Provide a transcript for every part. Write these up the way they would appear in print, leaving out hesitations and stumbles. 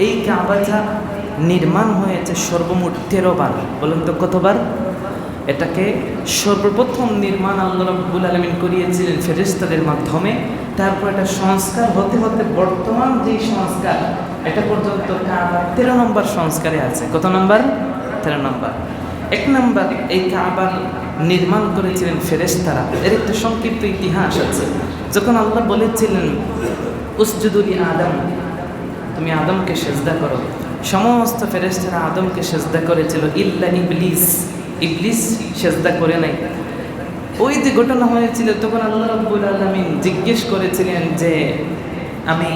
এই কাবাটা নির্মাণ হয়েছে সর্বমোট 13 বার। বলুন তো কতবার? এটাকে সর্বপ্রথম নির্মাণ আল্লাহ রাব্বুল আলামিন করিয়েছিলেন ফেরেশতাদের মাধ্যমে। তারপর এটা সংস্কার হতে হতে বর্তমান যে সংস্কার, এটা পর্যন্ত কাবা 13 নম্বর সংস্কারে আছে। কত নম্বর? 13 নম্বর। 1 নম্বর, এই কাবার নির্মাণ করেছিলেন ফেরেশতারা। এর একটা সংক্ষিপ্ত ইতিহাস আছে। যখন আল্লাহ বলেছিলেন উসজুদু লি আদম, তুমি আদমকে সেজদা করো, সমস্ত ফেরেশতারা আদমকে সেজদা করেছিল, ইল্লা ইবলিস। ইবলিস সেজদা করে নাই। ওই যে ঘটনা হয়েছিল, তখন আল্লাহ রাব্বুল আলামিন জিজ্ঞেস করেছিলেন যে আমি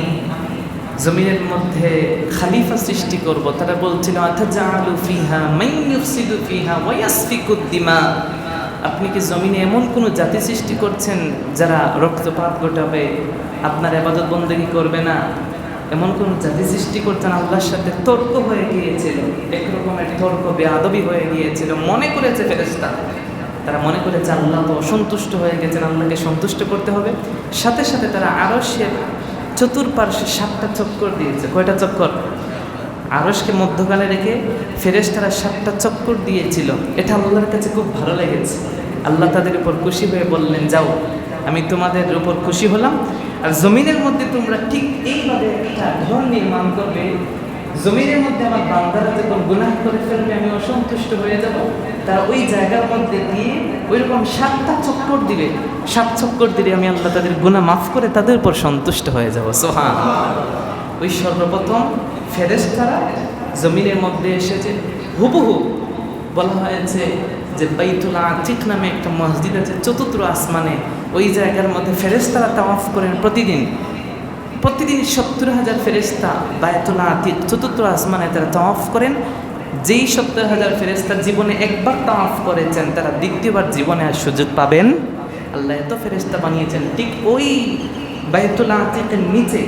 জমিনের মধ্যে খলিফা সৃষ্টি করব। তারা বলছিল আতাজালু ফিহা মান ইউফসিদু ফিহা ওয়া ইয়াসফিকুদ দিমা, আপনি কি জমিনে এমন কোনো জাতি সৃষ্টি করছেন যারা রক্তপাত ঘটাবে, আপনার ইবাদত বন্দেগী করবে না, এমন কোন জাতি সৃষ্টি করতেন? আল্লাহর সাথে তর্ক হয়ে গিয়েছিল, একরকমের তর্ক বেয়াদবি হয়ে গিয়েছিল। মনে করেছে ফেরেশতা, তারা মনে করেছে আল্লাহ তো অসন্তুষ্ট হয়ে গেছেন, আল্লাহকে সন্তুষ্ট করতে হবে। সাথে সাথে তারা আরশের চতুর্পার্শ্বে 7টা চক্কর দিয়েছে। কয়টা চক্কর? আরশকে মধ্যখানে রেখে ফেরেশতারা 7টা চক্কর দিয়েছিল। এটা আল্লাহর কাছে খুব ভালো লেগেছে। আল্লাহ তাদের উপর খুশি হয়ে বললেন, যাও, আমি তোমাদের উপর খুশি হলাম, আর জমিনের মধ্যে তোমরা ঠিক এইভাবে একটা ঘর নির্মাণ করবে। জমিনের মধ্যে আমার বান্দারা যখন গুনাহ করে ফেলবে, আমি অসন্তুষ্ট হয়ে যাব, তারা ওই জায়গার মধ্যে দিয়ে ওইরকম 7টা চক্কর দিবে। 7 চক্কর দিলে আমি আল্লাহ তাদের গুনাহ মাফ করে তাদের উপর সন্তুষ্ট হয়ে যাব। সুবহানাল্লাহ। ওই সর্বপ্রথম ফেরেশতারা জমিনের মধ্যে এসেছে। হুবহু বলা হয়েছে যে বাইতুল আতিক নামে একটা মসজিদ আছে 4র্থ আসমানে, ওই জায়গার মধ্যে ফেরেশতারা তাওয়াফ করেন প্রতিদিন। 70,000 ফেরেশতা বাইতুল আতিক 4র্থ আসমানে তারা তাওয়াফ করেন। যেই 70,000 ফেরেশতা জীবনে একবার তাওয়াফ করেছেন, তারা দ্বিতীয়বার জীবনে আর সুযোগ পাবেন। আল্লাহ এত ফেরেশতা বানিয়েছেন। ঠিক ওই বাইতুল আতিকের নিচে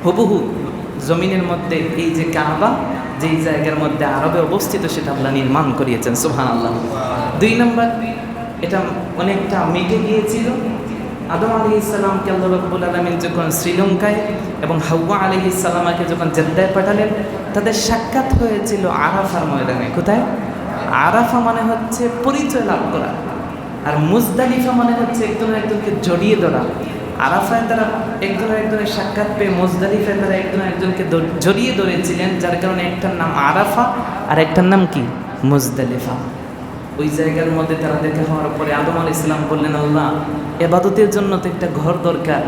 হুবহু জমিনের মধ্যে এই যে কাবা, যেই জায়গার মধ্যে আরবে অবস্থিত, সেটা আল্লাহ নির্মাণ করিয়েছেন। সুবহানাল্লাহ। 2 নম্বর, এটা অনেকটা মিটে গিয়েছিল। আদম আলাইহিস সালামকে আল্লাহ রাব্বুল আলামিন যখন শ্রীলঙ্কায় এবং হাওয়া আলাইহিস সালামাকে যখন জেদ্দায় পাঠালেন, তাদের সাক্ষাৎ হয়েছিল আরাফার ময়দানে। কোথায়? আরাফা মানে হচ্ছে পরিচয় লাভ করা, আর মুজদালিফা মানে হচ্ছে একজন একজনকে জড়িয়ে ধরা। আরাফায় তারা একজনের সাক্ষাৎ পেয়ে মুজদালিফায় তারা একজনকে জড়িয়ে ধরেছিলেন, যার কারণে একটার নাম আরাফা আর একটার নাম কি? মুজদালিফা। ওই জায়গার মধ্যে তারা দেখা হওয়ার পরে আদম আলাইহিস সালাম বললেন, আল্লাহ, ইবাদতের জন্য তো একটা ঘর দরকার।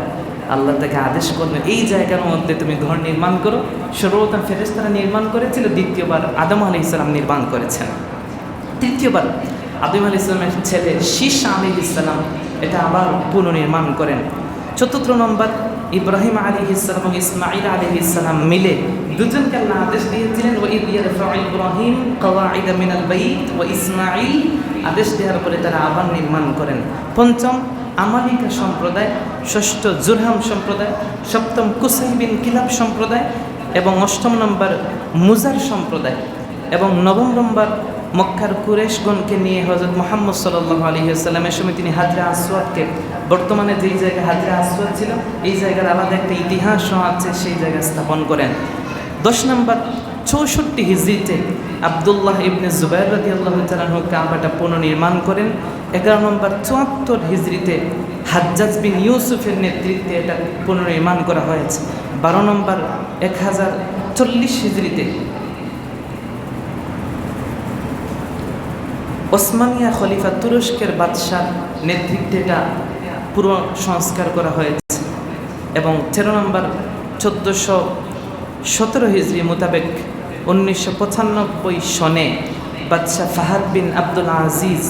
আল্লাহ তাকে আদেশ করলেন, এই জায়গার মধ্যে তুমি ঘর নির্মাণ করো। সর্বপ্রথম ফেরেশতারা নির্মাণ করেছিল, দ্বিতীয়বার আদম আলাইহিস সালাম নির্মাণ করেছেন, তৃতীয়বার আদম আলাইহিস সালামের ছেলে শীশ আলাইহিস সালাম এটা আবার পুনর্নির্মাণ করেন। 4র্থ নম্বর, ইব্রাহিম আলাইহিস সালাম এবং ইসমাঈল আলাইহিস সালাম মিলে দুজনকে আল্লাহ আদেশ দিয়েছিলেন, ওয়া ইয ইয়ারফাউ ইব্রাহিম কওয়াইদা মিনাল বাইত ওয়া ইসমাঈল, আদেশ দেওয়ার পরে তারা আবার নির্মাণ করেন। 5ম, আমালিকা সম্প্রদায়, 6ষ্ঠ জুরহাম সম্প্রদায়, 7ম কুসাই বিন কিলাব সম্প্রদায়, এবং 8ম নম্বর মুজার সম্প্রদায়, এবং 9ম নম্বর মক্কার কুরেশগণকে নিয়ে হযরত মুহাম্মদ সাল্লাল্লাহু আলাইহি ওয়াসাল্লামের সময় তিনি হাজরে আসওয়াদকে, বর্তমানে যেই জায়গায় হাজরে আসওয়াদ ছিল, এই জায়গার আলাদা একটা ইতিহাস আছে, সেই জায়গায় স্থাপন করেন। 10 নম্বর, 64 হিজরিতে আব্দুল্লাহ ইবনে জুবাইর রাদিয়াল্লাহু তাআলা আনহু কাবাটা পুনর্নির্মাণ করেন। 11 নম্বর, 74 হিজরিতে হাজ্জাজ বিন ইউসুফের নেতৃত্বে এটা পুনর্নির্মাণ করা হয়েছে। 12 নম্বর, 1040 হিজরিতে ওসমানিয়া খলিফা তুরস্কের বাদশার নেতৃত্বে এটা পুরো সংস্কার করা হয়েছে। এবং 13 নম্বর, 1417 হিজরি মোতাবেক 1995 সনে বাদশাহ ফাহাদ বিন আব্দুল আজিজ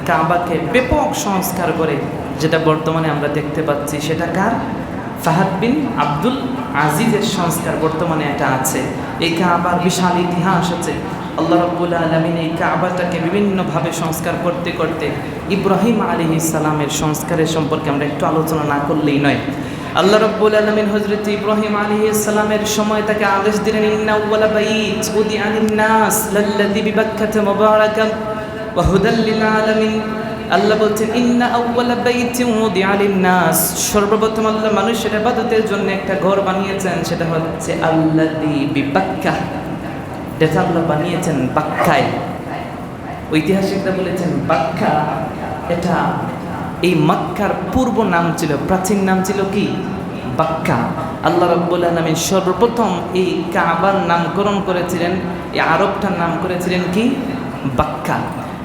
কাবাকে ব্যাপক সংস্কার করে, যেটা বর্তমানে আমরা দেখতে পাচ্ছি। সেটা কার? ফাহাদ বিন আব্দুল আজিজের সংস্কার বর্তমানে এটা আছে। এই কাবার বিশাল ইতিহাস আছে। আল্লাহ রাব্বুল আলামিন এই কাবাটাকে বিভিন্নভাবে সংস্কার করতে করতে ইব্রাহিম আলাইহিস সালামের সংস্কারের সম্পর্কে আমরা একটু আলোচনা না করলেই নয়। আল্লাহ রাব্বুল আলামিন হযরত ইব্রাহিম আলাইহিস সালামের সময় তাকে আদেশ দিলেন, ইন্না আউওয়ালা বাইত উদিআ লিন-নাস লাল্লাযী বিবাক্কাতা মুবারাকান ওয়া হুদাল লিল আলামিন। আল্লাহ বলছেন ইন্না আউওয়ালা বাইতিন উদিআ লিন-নাস, সর্বপ্রথম আল্লাহ মানুষের ইবাদতের জন্য একটা ঘর বানিয়েছেন, সেটা হচ্ছে আল্লাযী বিবাক্কাহ, যেটা আল্লাহ বানিয়েছেন বাক্কায়। ঐতিহাসিকরা বলেছেন বাক্কা, এটা এই মক্কার পূর্ব নাম ছিল, প্রাচীন নাম ছিল কি? বাক্কা। আল্লাহ রাব্বুল আলামিন সর্বপ্রথম এই কাবার নামকরণ করেছিলেন, এই আরবটার নাম করেছিলেন কি? বাক্কা।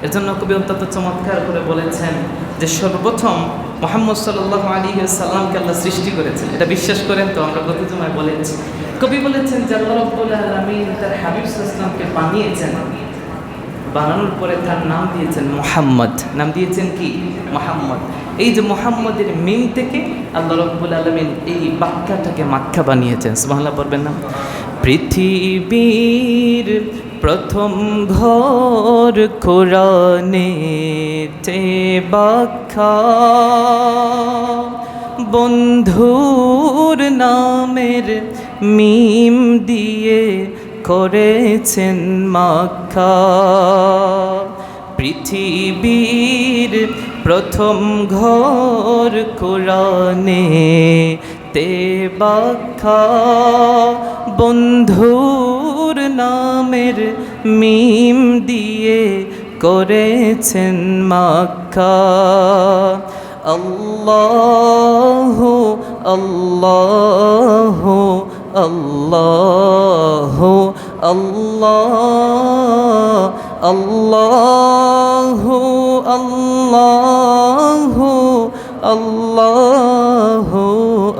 এর জন্য কবি অত্যন্ত চমৎকার করে বলেছেন যে সর্বপ্রথম মুহাম্মদ সাল্লাল্লাহু আলাইহি ওয়াসাল্লামকে আল্লাহ সৃষ্টি করেছেন। এটা বিশ্বাস করেন তো? আমরা গত জুমায় বলেছি। কবি বলেছেন যে আল্লাহ রাব্বুল আলামিন তার হাবিব সাল্লাল্লাহু আলাইহি ওয়াসাল্লামকে বানিয়েছেন, বানানোর পরে তার নাম দিয়েছেন মুহাম্মদ। নাম দিয়েছেন কি? মুহাম্মদ। এই যে মুহাম্মদের মিম থেকে আল্লাহ রাব্বুল আলামিন এই বাক্কাটাকে মাক্কা বানিয়েছেন। সুবহানাল্লাহ পড়বেন না? পৃথিবীর প্রথম ঘর কোরআনেতে বাক্কা, বন্ধুর নামের মিম দিয়ে করেছেন মাক্কা। পৃথিবীর প্রথম ঘর কোরআনেতে বাক্কা, বন্ধুর নামের মিম দিয়ে করেছেন মাক্কা। আল্লাহু আল্লাহু আল্লাহু আল্লাহ আল্লাহু আল্লাহু আল্লাহু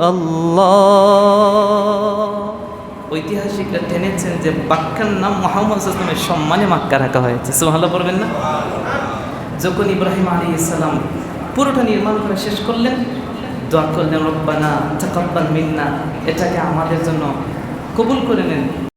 আল্লাহ। ঐতিহাসিকরা টেনেছেন যে বাক্কার নাম মুহাম্মদ সাল্লাল্লাহু আলাইহি ওয়াসাল্লামের সম্মানে মাক্কা রাখা হয়েছে। সুবহানাল্লাহ পড়বেন না? যখন ইব্রাহিম আলাইহিস সালাম পুরোটা নির্মাণ করে শেষ করলেন, দোয়া করলেন রব্বানা তাকাব্বাল মিন্না, এটাকে আমাদের জন্য কবুল করে নেন।